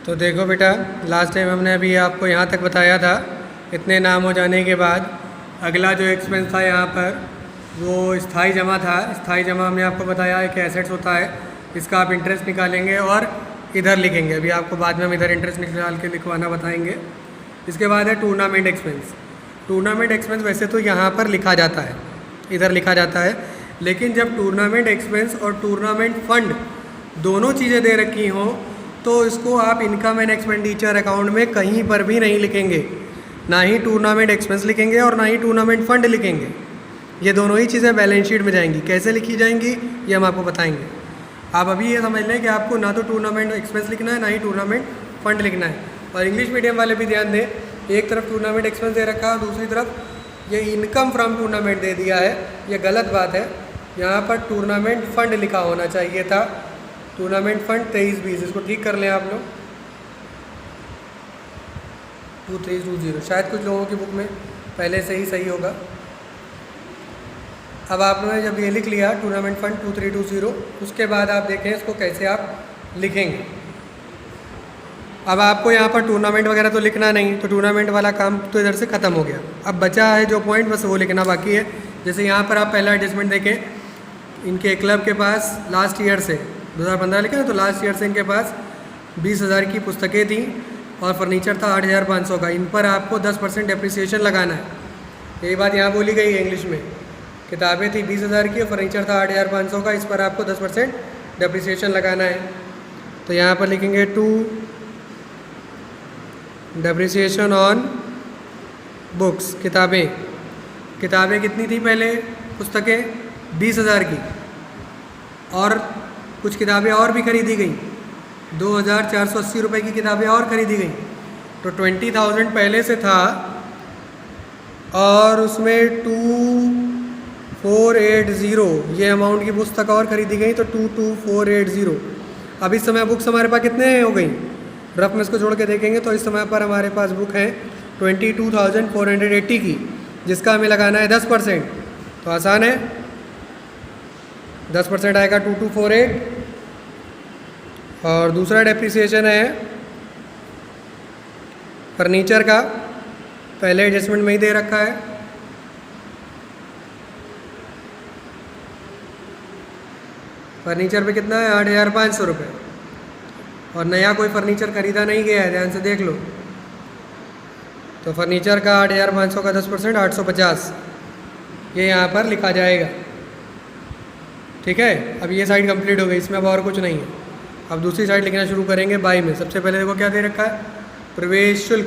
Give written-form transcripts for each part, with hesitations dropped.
तो देखो बेटा, लास्ट टाइम हमने अभी आपको यहाँ तक बताया था। इतने नाम हो जाने के बाद अगला जो एक्सपेंस था यहाँ पर वो स्थाई जमा था। स्थाई जमा हमने आपको बताया है कि एसेट्स होता है, इसका आप इंटरेस्ट निकालेंगे और इधर लिखेंगे। अभी आपको बाद में हम इधर इंटरेस्ट निकाल के लिखवाना बताएंगे। इसके बाद है टूर्नामेंट एक्सपेंस। टूर्नामेंट एक्सपेंस वैसे तो यहाँ पर लिखा जाता है, इधर लिखा जाता है, लेकिन जब टूर्नामेंट एक्सपेंस और टूर्नामेंट फंड दोनों चीज़ें दे रखी हों तो इसको आप इनकम एंड एक्सपेंडिचर अकाउंट में कहीं पर भी नहीं लिखेंगे। ना ही टूर्नामेंट एक्सपेंस लिखेंगे और ना ही टूर्नामेंट फंड लिखेंगे। ये दोनों ही चीज़ें बैलेंस शीट में जाएंगी। कैसे लिखी जाएंगी ये हम आपको बताएंगे। आप अभी ये समझ लें कि आपको ना तो टूर्नामेंट एक्सपेंस लिखना है, ना ही टूर्नामेंट फंड लिखना है। और इंग्लिश मीडियम वाले भी ध्यान दें, एक तरफ टूर्नामेंट एक्सपेंस दे रखा है और दूसरी तरफ ये इनकम फ्रॉम टूर्नामेंट दे दिया है। ये गलत बात है। यहाँ पर टूर्नामेंट फंड लिखा होना चाहिए था। टूर्नामेंट फंड 23-20, इसको ठीक कर लें आप लोग। 2320 शायद कुछ लोगों की बुक में पहले से ही सही होगा। अब आपने जब ये लिख लिया टूर्नामेंट फंड 2320, उसके बाद आप देखें इसको कैसे आप लिखेंगे। अब आपको यहाँ पर टूर्नामेंट वगैरह तो लिखना नहीं, तो टूर्नामेंट वाला काम तो इधर से ख़त्म हो गया। अब बचा है जो पॉइंट, बस वो लिखना बाकी है। जैसे यहाँ पर आप पहला एडजस्टमेंट देखें, इनके क्लब के पास लास्ट ईयर से 2015 लिखा ना, तो लास्ट ईयर से इनके पास 20,000 की पुस्तकें थी और फर्नीचर था 8,500 का। इन पर आपको 10% डेप्रिसिएशन लगाना है। यही बात यहाँ बोली गई है इंग्लिश में। किताबें थी 20,000 की और फर्नीचर था 8,500 का, इस पर आपको 10% डेप्रिसिएशन लगाना है। तो यहाँ पर लिखेंगे टू डेप्रिसिएशन ऑन बुक्स, किताबें। किताबें कितनी थी पहले, पुस्तकें 20,000 की, और कुछ किताबें और भी खरीदी गई, 2,480 रुपये की किताबें और खरीदी गई। तो 20,000 पहले से था और उसमें 2480 ये अमाउंट की पुस्तक और खरीदी गई, तो 22,480। अब इस समय बुक्स हमारे पास कितने हो गई, रफ में इसको जोड़ के देखेंगे तो इस समय पर हमारे पास बुक है 22,480 की, जिसका हमें लगाना है 10%। तो आसान है, 10% आएगा 2248। और दूसरा डेप्रिसिएशन है फर्नीचर का, पहले एडजस्टमेंट में ही दे रखा है। फर्नीचर पे कितना है, 8,500 रुपये, और नया कोई फर्नीचर खरीदा नहीं गया है, ध्यान से देख लो। तो फर्नीचर का 8,500 का 10% 850 ये यहाँ पर लिखा जाएगा। ठीक है, अब ये साइड कंप्लीट हो गई, इसमें अब और कुछ नहीं है। अब दूसरी साइड लिखना शुरू करेंगे बाई में। सबसे पहले देखो क्या दे रखा है, प्रवेश शुल्क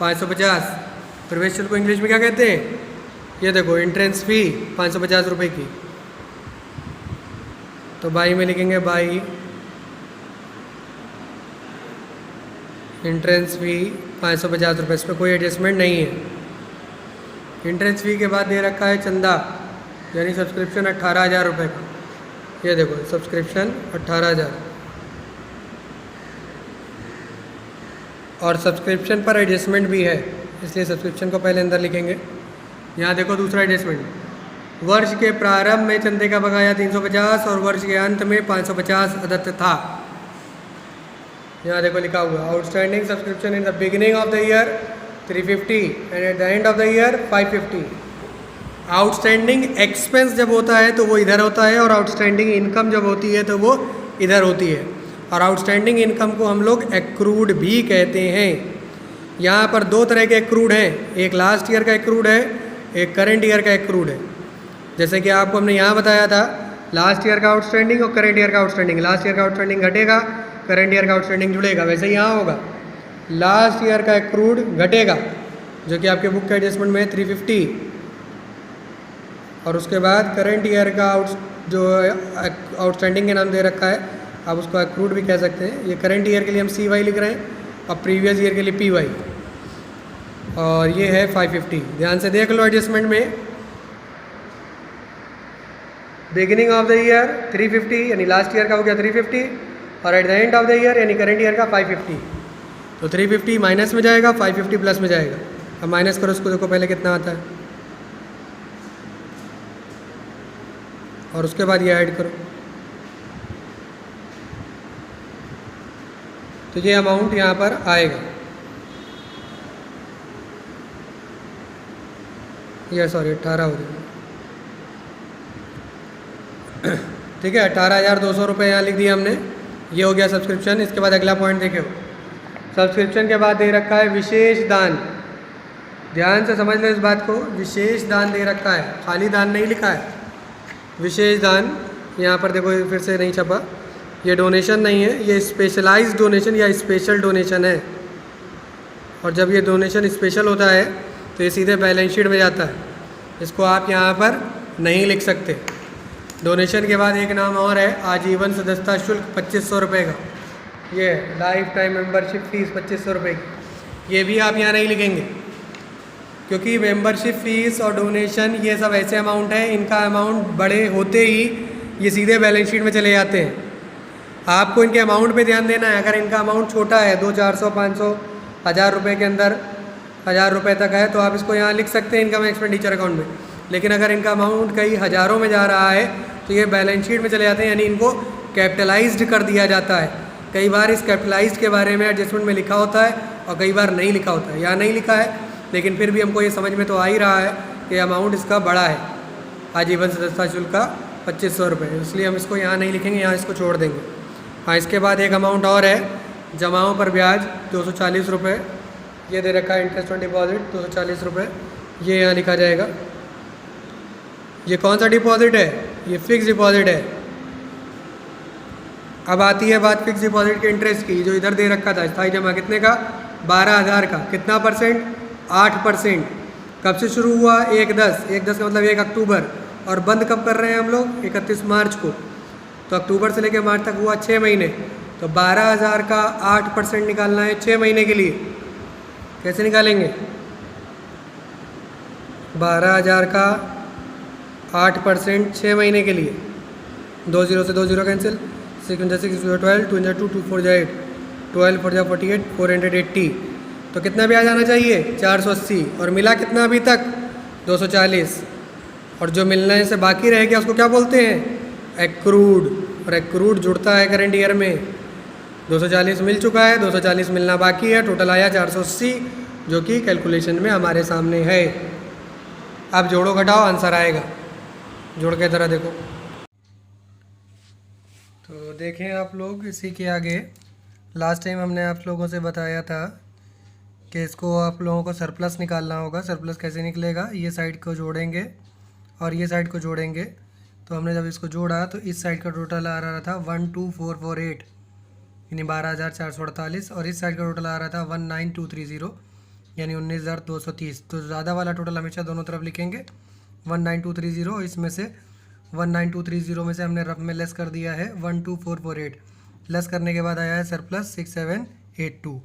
550। प्रवेश शुल्क को इंग्लिश में क्या कहते हैं, ये देखो एंट्रेंस फ़ी 550 रुपये की। तो बाई में लिखेंगे बाई एंट्रेंस फ़ी 550 रुपये, इस पर कोई एडजस्टमेंट नहीं है। एंट्रेंस फ़ी के बाद दे रखा है चंदा, यानी सब्सक्रिप्शन 18,000 रुपये का। ये देखो सब्सक्रिप्शन 18,000, और सब्सक्रिप्शन पर एडजस्टमेंट भी है, इसलिए सब्सक्रिप्शन को पहले अंदर लिखेंगे। यहाँ देखो दूसरा एडजस्टमेंट, वर्ष के प्रारंभ में चंदे का बकाया 350 और वर्ष के अंत में 550 अदत्त था। यहाँ देखो लिखा हुआ, outstanding subscription in the beginning of the year 350 and at the end of the year 550। Outstanding expense जब होता है तो वो इधर होता है, और आउटस्टैंडिंग इनकम जब होती है तो वो इधर होती है। और आउटस्टैंडिंग इनकम को हम लोग एक्रूड भी कहते हैं। यहाँ पर दो तरह के एक्रूड हैं, एक लास्ट ईयर का एक्रूड है, एक करंट ईयर का एक्रूड है। जैसे कि आपको हमने यहाँ बताया था, लास्ट ईयर का आउटस्टैंडिंग और करंट ईयर का आउटस्टैंडिंग। लास्ट ईयर का आउटस्टैंडिंग घटेगा, करंट ईयर का आउटस्टैंडिंग जुड़ेगा। वैसे ही यहाँ होगा, लास्ट ईयर का एक्रूड घटेगा, जो कि आपके बुक के एडजस्टमेंट में 350, और उसके बाद करंट ईयर का जो आउटस्टैंडिंग के नाम दे रखा है, आप उसको एक्रूड भी कह सकते हैं। ये करंट ईयर के लिए हम CY लिख रहे हैं और प्रीवियस ईयर के लिए PY, और ये है 550। ध्यान से देख लो एडजस्टमेंट में, बिगिनिंग ऑफ द ईयर 350 यानी लास्ट ईयर का हो गया 350, और at the end of the year यानी करंट ईयर का 550। तो 350 माइनस में जाएगा, 550 प्लस में जाएगा। अब माइनस करो उसको, देखो पहले कितना आता है, और उसके बाद ये ऐड करो। तो तो ये अमाउंट यहाँ पर आएगा। ये सॉरी 18 हो जाएगा, ठीक है। 18,200 रुपये यहाँ लिख दिया हमने। ये हो गया सब्सक्रिप्शन। इसके बाद अगला पॉइंट देखो, सब्सक्रिप्शन के बाद दे रखा है विशेष दान। ध्यान से समझ लो इस बात को, विशेष दान दे रखा है, खाली दान नहीं लिखा है, विशेष दान। यहाँ पर देखो फिर से नहीं छपा, ये डोनेशन नहीं है, ये स्पेशलाइज्ड डोनेशन या स्पेशल डोनेशन है। और जब ये डोनेशन स्पेशल होता है तो ये सीधे बैलेंस शीट में जाता है, इसको आप यहाँ पर नहीं लिख सकते। डोनेशन के बाद एक नाम और है, आजीवन सदस्यता शुल्क 2500 रुपये का, ये लाइफ टाइम मेंबरशिप फीस 2500 रुपये की, ये भी आप यहाँ नहीं लिखेंगे, क्योंकि मेंबरशिप फ़ीस और डोनेशन ये सब ऐसे अमाउंट हैं, इनका अमाउंट बड़े होते ही ये सीधे बैलेंस शीट में चले जाते हैं। आपको इनके अमाउंट पे ध्यान देना है। अगर इनका अमाउंट छोटा है, 200, 400, 500, 1000 रुपये के अंदर, 1000 रुपये तक है, तो आप इसको यहाँ लिख सकते हैं इनकम एक्सपेंडिचर अकाउंट में। लेकिन अगर इनका अमाउंट कई हज़ारों में जा रहा है तो ये बैलेंस शीट में चले जाते हैं, यानी इनको कैपिटलाइज्ड कर दिया जाता है। कई बार इस कैपिटलाइज्ड के बारे में एडजस्टमेंट में लिखा होता है और कई बार नहीं लिखा होता है। यहाँ नहीं लिखा है, लेकिन फिर भी हमको ये समझ में तो आ ही रहा है कि अमाउंट इसका बड़ा है, आजीवन सदस्यता शुल्क का 2500 रुपये, इसलिए हम इसको यहाँ नहीं लिखेंगे, यहाँ इसको छोड़ देंगे। हाँ, इसके बाद एक अमाउंट और है, जमाओं पर ब्याज 240 रुपये, ये दे रखा है इंटरेस्ट ऑन डिपॉजिट 240 रुपये, ये यहाँ लिखा जाएगा। ये कौन सा डिपॉजिट है? ये फिक्स डिपॉजिट है। अब आती है बात फिक्स डिपॉजिट के इंटरेस्ट की, जो इधर दे रखा था स्थायी जमा कितने का? 12,000 का। कितना परसेंट? 8%। कब से शुरू हुआ? 1/10, 1/10 का मतलब 1 अक्टूबर। और बंद कब कर रहे हैं हम लोग? 31 मार्च को। तो अक्टूबर से लेकर मार्च तक हुआ 6 महीने। तो 12,000 का 8% निकालना है 6 महीने के लिए। कैसे निकालेंगे? 12,000 का 8% 6 महीने के लिए, 2 0 से 2 0 कैंसिल, 6 × 6 = 12, 2 × 2 2 4 × 8, 12 4 × 48, 480। तो कितना ब्याज आना चाहिए? 480। और मिला कितना अभी तक? 240। और जो मिलने से बाकी रह गया उसको क्या बोलते हैं? एक्रूड। और एक्रूड जुड़ता है करंट ईयर में। 240 मिल चुका है, 240 मिलना बाकी है, टोटल आया 480, जो कि कैलकुलेशन में हमारे सामने है। अब जोड़ो घटाओ, आंसर आएगा। जोड़ के तरह देखो। तो देखें आप लोग, इसी के आगे लास्ट टाइम हमने आप लोगों से बताया था कि इसको आप लोगों को सरप्लस निकालना होगा। सरप्लस कैसे निकलेगा? ये साइड को जोड़ेंगे और ये साइड को जोड़ेंगे। तो हमने जब इसको जोड़ा तो इस साइड का टोटल आ रहा था 12448, यानी 12,448, और इस साइड का टोटल आ रहा था 19230, यानी 19,230। तो ज़्यादा वाला टोटल हमेशा दोनों तरफ लिखेंगे 19230। इसमें से 19230 में से हमने रफ में लेस कर दिया है 12448। लेस करने के बाद आया है सरप्लस 6782।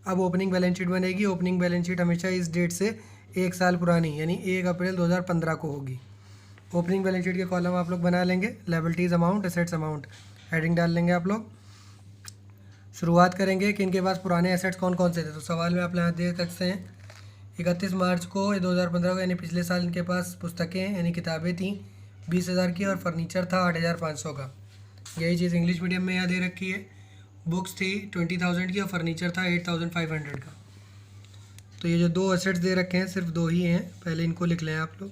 अब ओपनिंग बैलेंस शीट बनेगी। ओपनिंग बैलेंस शीट हमेशा इस डेट से 1 साल पुरानी, यानी 1 अप्रैल 2015 को होगी। ओपनिंग बैलेंस शीट के कॉलम आप लोग बना लेंगे, liabilities amount, assets amount, heading डाल लेंगे आप लोग। शुरुआत करेंगे कि इनके पास पुराने एसेट्स कौन कौन से थे। तो सवाल में आप यहाँ देख सकते हैं 31 मार्च को 2015 को, यानी पिछले साल इनके पास पुस्तकें यानी किताबें थीं 20,000 की, और फर्नीचर था 8,500 का। यही चीज़ इंग्लिश मीडियम में यहाँ दे रखी है। बुक्स थी 20,000 की और फर्नीचर था 8,500 का। तो ये जो दो एसेट्स दे रखे हैं सिर्फ दो ही हैं, पहले इनको लिख लें आप लोग।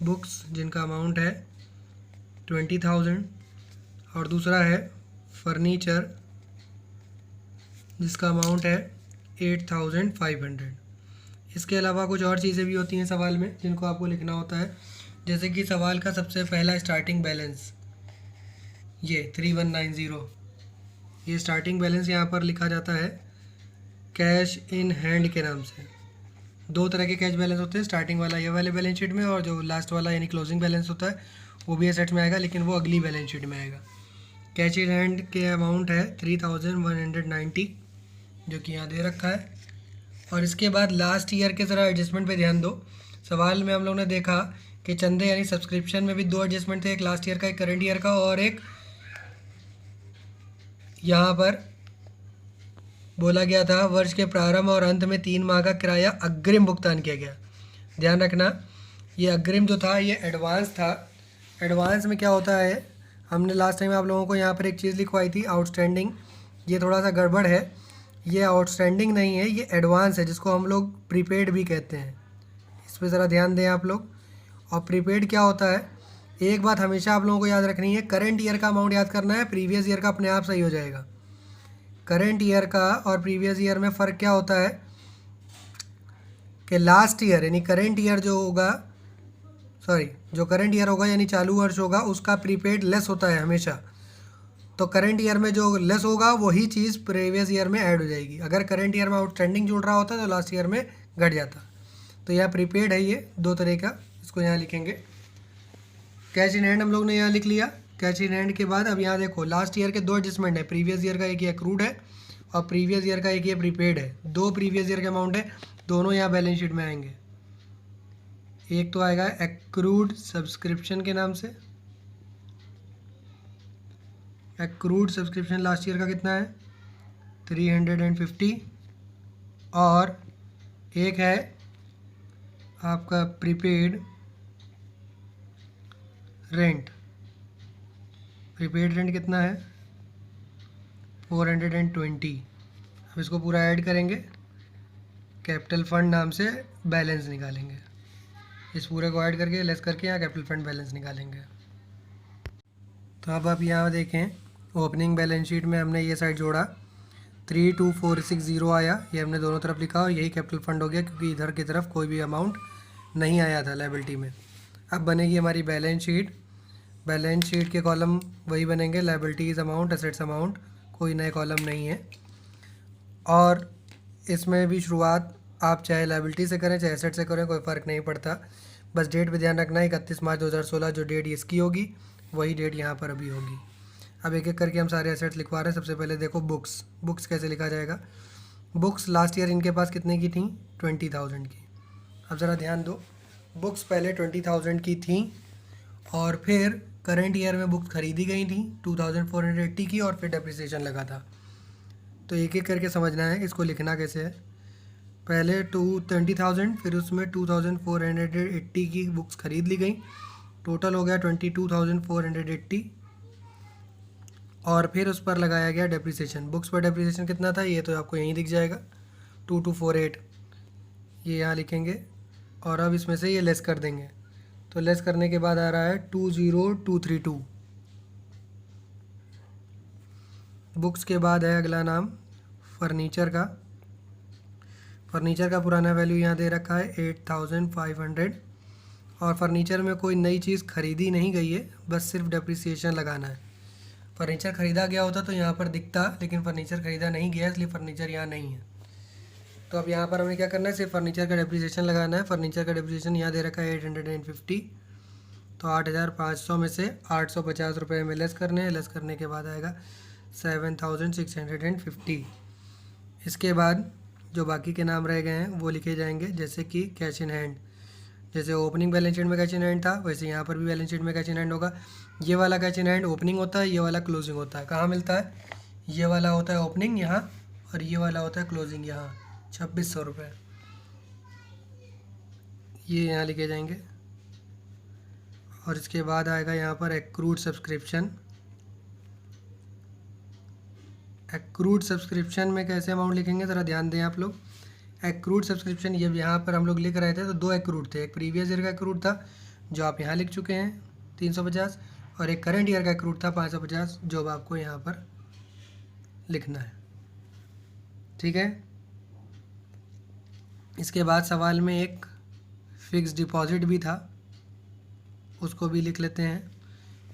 बुक्स जिनका अमाउंट है 20,000, और दूसरा है फर्नीचर जिसका अमाउंट है 8,500। इसके अलावा कुछ और चीज़ें भी होती हैं सवाल में जिनको आपको लिखना होता है, जैसे कि सवाल का सबसे पहला स्टार्टिंग बैलेंस, ये 3190, ये स्टार्टिंग बैलेंस यहाँ पर लिखा जाता है कैश इन हैंड के नाम से। दो तरह के कैश बैलेंस होते हैं, स्टार्टिंग वाला ये वाले बैलेंस शीट में, और जो लास्ट वाला यानी क्लोजिंग बैलेंस होता है वो भी एसेट्स में आएगा, लेकिन वो अगली बैलेंस शीट में आएगा। कैश इन हैंड के अमाउंट है 3,190, जो कि यहाँ दे रखा है। और इसके बाद लास्ट ईयर के ज़रा एडजस्टमेंट पे ध्यान दो। सवाल में हम लोगों ने देखा कि चंदे यानी सब्सक्रिप्शन में भी दो एडजस्टमेंट थे, एक लास्ट ईयर का, एक करंट ईयर का, और एक यहाँ पर बोला गया था वर्ष के प्रारंभ और अंत में 3 माह का किराया अग्रिम भुगतान किया गया। ध्यान रखना, ये अग्रिम जो था ये एडवांस था। एडवांस में क्या होता है, हमने लास्ट टाइम आप लोगों को यहाँ पर एक चीज़ लिखवाई थी, आउटस्टैंडिंग। ये थोड़ा सा गड़बड़ है, ये आउटस्टैंडिंग नहीं है, ये एडवांस है, जिसको हम लोग प्रीपेड भी कहते हैं। इस पर ज़रा ध्यान दें आप लोग। और प्रीपेड क्या होता है, एक बात हमेशा आप लोगों को याद रखनी है, करंट ईयर का अमाउंट याद करना है, प्रीवियस ईयर का अपने आप सही हो जाएगा। करंट ईयर का और प्रीवियस ईयर में फ़र्क क्या होता है कि लास्ट ईयर यानी करंट ईयर जो होगा, जो करंट ईयर होगा यानी चालू वर्ष होगा, उसका प्रीपेड लेस होता है हमेशा। तो करंट ईयर में जो लेस होगा वही चीज़ प्रीवियस ईयर में ऐड हो जाएगी। अगर करंट ईयर में आउटस्टैंडिंग जुड़ रहा होता तो लास्ट ईयर में घट जाता। तो यह प्रीपेड है, ये दो तरह का, इसको यहाँ लिखेंगे। कैश इन हैंड हम लोग ने यहाँ लिख लिया। कैश इन हैंड के बाद अब यहाँ देखो लास्ट ईयर के दो एडजस्टमेंट है, प्रीवियस ईयर का एक ये एक्रूड है और प्रीवियस ईयर का एक ये प्रीपेड है। दो प्रीवियस ईयर के अमाउंट है, दोनों यहाँ बैलेंस शीट में आएंगे। एक तो आएगा एक्रूड सब्सक्रिप्शन के नाम से, एक्रूड सब्सक्रिप्शन लास्ट ईयर का कितना है 350, और एक है आपका प्रीपेड रेंट। प्रीपेड रेंट कितना है 420। अब इसको पूरा ऐड करेंगे, कैपिटल फंड नाम से बैलेंस निकालेंगे। इस पूरे को ऐड करके लेस करके यहाँ कैपिटल फंड बैलेंस निकालेंगे। तो अब आप यहाँ देखें, ओपनिंग बैलेंस शीट में हमने ये साइड जोड़ा, 32460 आया, ये हमने दोनों तरफ लिखा और यही कैपिटल फंड हो गया, क्योंकि इधर की तरफ कोई भी अमाउंट नहीं आया था लायबिलिटी में। अब बनेगी हमारी बैलेंस शीट। बैलेंस शीट के कॉलम वही बनेंगे, लायबिलिटीज़ अमाउंट, एसेट्स अमाउंट, कोई नए कॉलम नहीं है। और इसमें भी शुरुआत आप चाहे लायबिलिटी से करें चाहे एसेट से करें, कोई फ़र्क नहीं पड़ता। बस डेट पे ध्यान रखना है, 31 मार्च 2016 जो डेट इसकी होगी वही डेट यहाँ पर अभी होगी। अब एक एक करके हम सारे एसेट्स लिखवा रहे हैं। सबसे पहले देखो बुक्स, बुक्स कैसे लिखा जाएगा। बुक्स लास्ट ईयर इनके पास कितने की थी 20,000 की। अब ज़रा ध्यान दो, बुक्स पहले 20,000 की थी और फिर करंट ईयर में बुक्स खरीदी गई थी 2480 की और फिर डेप्रिसिएशन लगा था। तो एक एक करके समझना है, इसको लिखना कैसे है। पहले 20,000, फिर उसमें 2480 की बुक्स खरीद ली गई, टोटल हो गया 22,480, और फिर उस पर लगाया गया डेप्रिसिएशन। बुक्स पर डेप्रिसिएशन कितना था ये तो आपको यहीं दिख जाएगा, 2248, ये यहाँ लिखेंगे। और अब इसमें से ये लेस कर देंगे, तो लेस करने के बाद आ रहा है 20232। बुक्स के बाद है अगला नाम फर्नीचर का। फर्नीचर का पुराना वैल्यू यहाँ दे रखा है 8500, और फर्नीचर में कोई नई चीज़ खरीदी नहीं गई है, बस सिर्फ डेप्रिसिएशन लगाना है। फर्नीचर ख़रीदा गया होता तो यहाँ पर दिखता, लेकिन फर्नीचर ख़रीदा नहीं गया इसलिए फर्नीचर यहाँ नहीं है। तो अब यहाँ पर हमें क्या करना है, सिर्फ फर्नीचर का डेप्रिसिएशन लगाना है। फर्नीचर का डेप्रिसिएशन यहाँ दे रखा है 850, तो 8500 में से 850 रुपये में लेस करने हैं। लेस करने के बाद आएगा 7650। इसके बाद जो बाकी के नाम रह गए हैं वो लिखे जाएंगे, जैसे कि कैश इन हैंड। जैसे ओपनिंग बैलेंस शीट में कैश इन हैंड था, वैसे यहाँ पर भी बैलेंस शीट में कैश इन हैंड होगा। ये वाला कैश इन हैंड ओपनिंग होता है, ये वाला क्लोजिंग होता है। कहाँ मिलता है, ये वाला होता है ओपनिंग यहाँ, और ये वाला होता है क्लोजिंग यहाँ, 2600 रुपये। ये यहाँ लिखे जाएंगे। और इसके बाद आएगा यहाँ पर एक्रूड सब्सक्रिप्शन। एक्रूड सब्सक्रिप्शन में कैसे अमाउंट लिखेंगे ज़रा ध्यान दें आप लोग। एक्रूड सब्सक्रिप्शन ये यहाँ पर हम लोग लिख रहे थे तो दो एक्रूड थे, एक प्रीवियस ईयर का एक्रूड था जो आप यहाँ लिख चुके हैं 350, और एक करंट ईयर का एक्रूड था 550 जो अब आपको यहाँ पर लिखना है। ठीक है। इसके बाद सवाल में एक फ़िक्स डिपॉज़िट भी था, उसको भी लिख लेते हैं।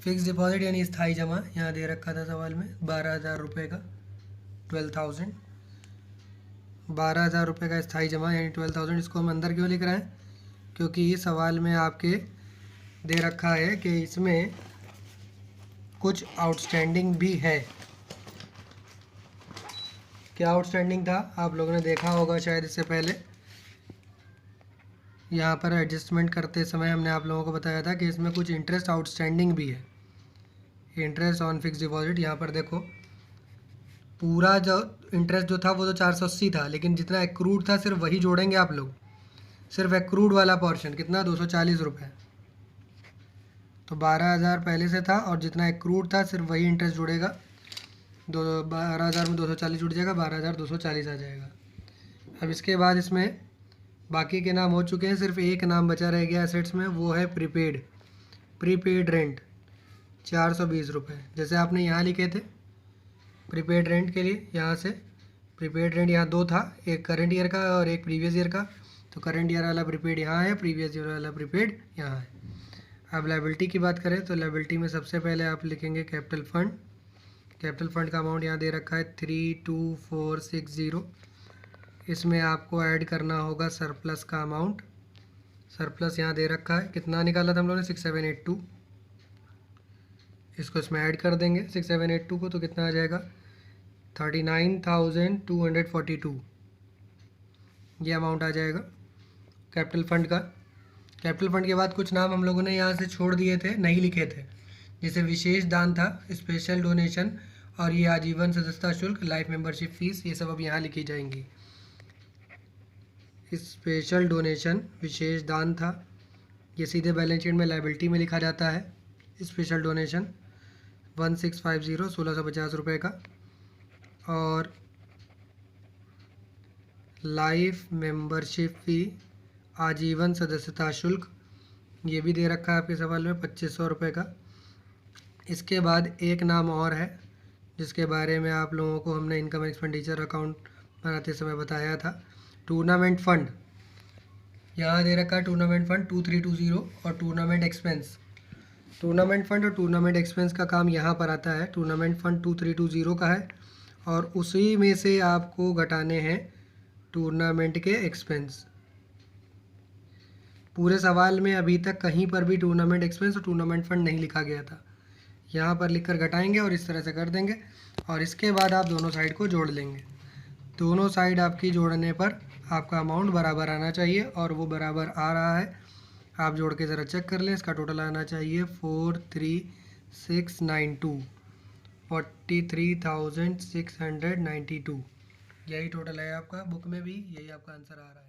फ़िक्स डिपॉज़िट यानी स्थायी जमा यहाँ दे रखा था सवाल में 12,000 रुपये का, 12,000, 12,000 रुपये का स्थायी जमा यानी 12,000। इसको हम अंदर क्यों लिख रहे हैं, क्योंकि सवाल में आपके दे रखा है कि इसमें कुछ आउटस्टैंडिंग भी है। क्या आउटस्टैंडिंग था आप लोगों ने देखा होगा शायद इससे पहले, यहाँ पर एडजस्टमेंट करते समय हमने आप लोगों को बताया था कि इसमें कुछ इंटरेस्ट आउटस्टैंडिंग भी है, इंटरेस्ट ऑन फिक्स डिपॉजिट। यहाँ पर देखो पूरा जो इंटरेस्ट जो था वो तो 480 था, लेकिन जितना एक्रूड था सिर्फ वही जोड़ेंगे आप लोग, सिर्फ एक्रूड वाला पोर्शन कितना 240 रुपये। तो 12,000 पहले से था और जितना एक्रूड था सिर्फ वही इंटरेस्ट जुड़ेगा। 12,000 में 240 जुड़ जाएगा, 12,240 आ जाएगा। अब इसके बाद इसमें बाकी के नाम हो चुके हैं, सिर्फ एक नाम बचा रह गया एसेट्स में, वो है प्रीपेड रेंट 420 रुपये। जैसे आपने यहाँ लिखे थे प्रीपेड रेंट के लिए, यहाँ से प्रीपेड रेंट यहाँ दो था, एक करंट ईयर का और एक प्रीवियस ईयर का। तो करंट ईयर वाला प्रीपेड यहाँ है, प्रीवियस ईयर वाला प्रीपेड यहाँ है। अब लायबिलिटी की बात करें तो लायबिलिटी में सबसे पहले आप लिखेंगे कैपिटल फ़ंड। कैपिटल फ़ंड का अमाउंट यहाँ दे रखा है 32460। इसमें आपको ऐड करना होगा सरप्लस का अमाउंट। सरप्लस यहाँ दे रखा है, कितना निकाला था हम लोगों ने 6782। इसको इसमें ऐड कर देंगे 6782 को, तो कितना आ जाएगा 39,242। ये अमाउंट आ जाएगा कैपिटल फ़ंड का। कैपिटल फ़ंड के बाद कुछ नाम हम लोगों ने यहाँ से छोड़ दिए थे, नहीं लिखे थे, जैसे विशेष दान था, स्पेशल डोनेशन, और ये आजीवन सदस्यता शुल्क, लाइफ मेंबरशिप फीस, ये सब अब यहाँ लिखी जाएंगी। स्पेशल डोनेशन विशेष दान था, ये सीधे बैलेंस शीट में लायबिलिटी में लिखा जाता है। स्पेशल डोनेशन 1650 1650 रुपये का। और लाइफ मेंबरशिप फ़ी आजीवन सदस्यता शुल्क, ये भी दे रखा है आपके सवाल में 2500 रुपये का। इसके बाद एक नाम और है जिसके बारे में आप लोगों को हमने इनकम एक्सपेंडिचर अकाउंट बनाते समय बताया था, टूर्नामेंट फ़ंड। यहाँ दे रखा है टूर्नामेंट फ़ंड 2320 और टूर्नामेंट एक्सपेंस। टूर्नामेंट फ़ंड और टूर्नामेंट एक्सपेंस का काम यहाँ पर आता है। टूर्नामेंट फ़ंड 2320 का है और उसी में से आपको घटाने हैं टूर्नामेंट के एक्सपेंस। पूरे सवाल में अभी तक कहीं पर भी टूर्नामेंट एक्सपेंस और टूर्नामेंट फ़ंड नहीं लिखा गया था। यहाँ पर लिखकर घटाएंगे और इस तरह से कर देंगे, और इसके बाद आप दोनों साइड को जोड़ लेंगे। दोनों साइड आपकी जोड़ने पर आपका अमाउंट बराबर आना चाहिए, और वो बराबर आ रहा है। आप जोड़ के ज़रा चेक कर लें, इसका टोटल आना चाहिए 43692, 43,692। यही टोटल है आपका, बुक में भी यही आपका आंसर आ रहा है।